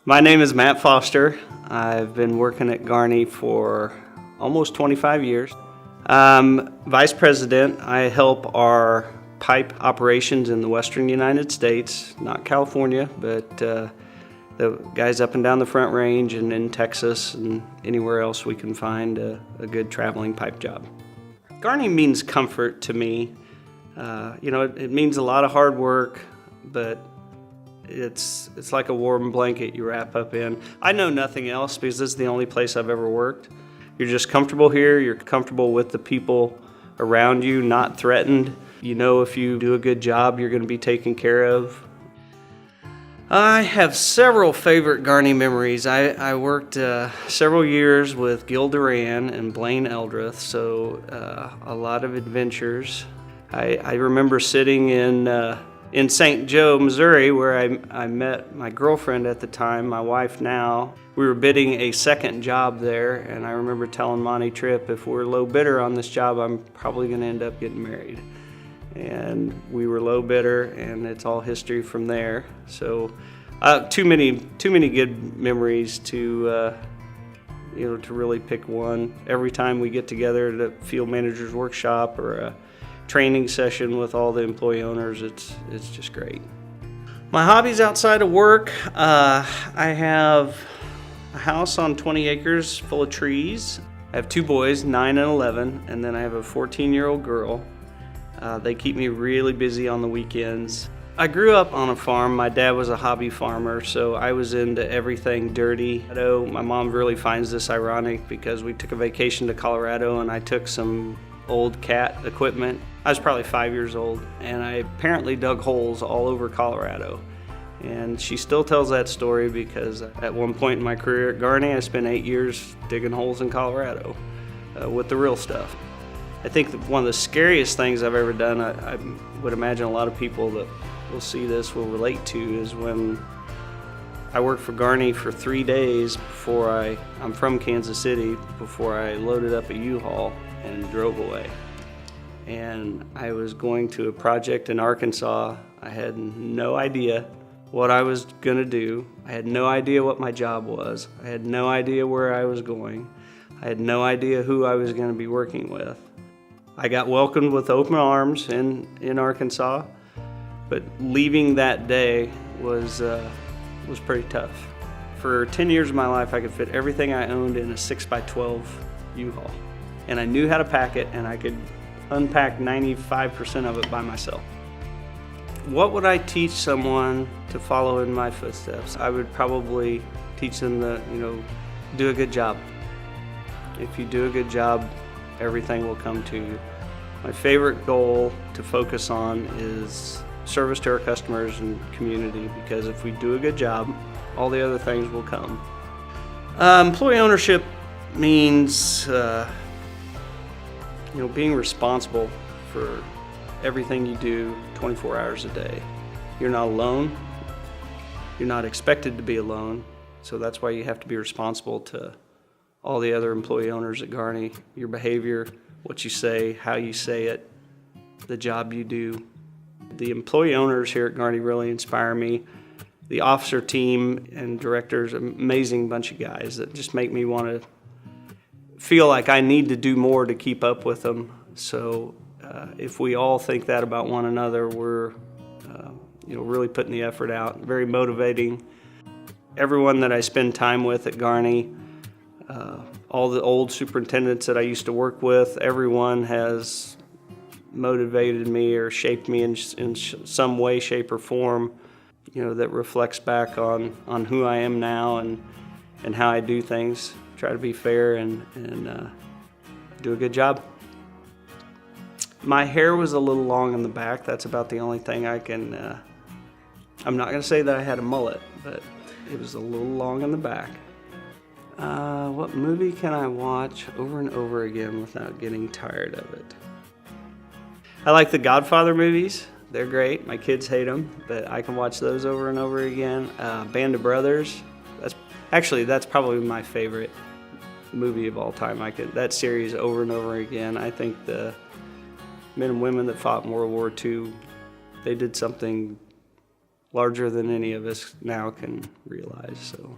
My name is Matt Foster. I've been working at Garney for almost 25 years. I'm Vice President. I help our pipe operations in the western United States, not California, but the guys up and down the Front Range and in Texas and anywhere else we can find a good traveling pipe job. Garney means comfort to me. It means a lot of hard work, but it's like a warm blanket you wrap up in. I know nothing else because this is the only place I've ever worked. You're just comfortable here. You're comfortable with the people around you, not threatened. You know if you do a good job, you're going to be taken care of. I have several favorite Garney memories. I worked several years with Gil Duran and Blaine Eldrith, so a lot of adventures. I remember sitting in St. Joe, Missouri, where I met my girlfriend at the time, my wife now. We were bidding a second job there, and I remember telling Monty Tripp, if we're low bidder on this job, I'm probably going to end up getting married. And we were low bidder, and it's all history from there. So, too many good memories to really pick one. Every time we get together at a field manager's workshop or a training session with all the employee owners, it's just great. My hobbies outside of work, I have a house on 20 acres full of trees. I have two boys, 9 and 11, and then I have a 14-year-old girl. They keep me really busy on the weekends. I grew up on a farm. My dad was a hobby farmer, so I was into everything dirty. My mom really finds this ironic because we took a vacation to Colorado and I took some old cat equipment. I was probably 5 years old, and I apparently dug holes all over Colorado. And she still tells that story because at one point in my career at Garney, I spent 8 years digging holes in Colorado with the real stuff. I think that one of the scariest things I've ever done, I would imagine a lot of people that will see this will relate to, is when I worked for Garney for 3 days before I'm from Kansas City, before I loaded up a U-Haul and drove away. And I was going to a project in Arkansas. I had no idea what I was going to do. I had no idea what my job was. I had no idea where I was going. I had no idea who I was going to be working with. I got welcomed with open arms in Arkansas, but leaving that day was pretty tough. For 10 years of my life, I could fit everything I owned in a 6x12 U-Haul. And I knew how to pack it, and I could unpack 95% of it by myself. What would I teach someone to follow in my footsteps? I would probably teach them to, do a good job. If you do a good job, everything will come to you. My favorite goal to focus on is service to our customers and community, because if we do a good job, all the other things will come. Employee ownership means being responsible for everything you do 24 hours a day. You're not alone. You're not expected to be alone. So that's why you have to be responsible to all the other employee owners at Garney. Your behavior, what you say, how you say it, the job you do. The employee owners here at Garney really inspire me. The officer team and directors, amazing bunch of guys that just make me want to feel like I need to do more to keep up with them. So if we all think that about one another, we're really putting the effort out. Very motivating. Everyone that I spend time with at Garney, all the old superintendents that I used to work with, everyone has motivated me or shaped me in some way, shape, or form, that reflects back on who I am now and how I do things. Try to be fair and do a good job. My hair was a little long in the back. That's about the only thing I can, I'm not going to say that I had a mullet, but it was a little long in the back. What movie can I watch over and over again without getting tired of it? I like the Godfather movies. They're great. My kids hate them, but I can watch those over and over again. Band of Brothers. That's probably my favorite movie of all time. That series over and over again. I think the men and women that fought in World War II, they did something larger than any of us now can realize. So.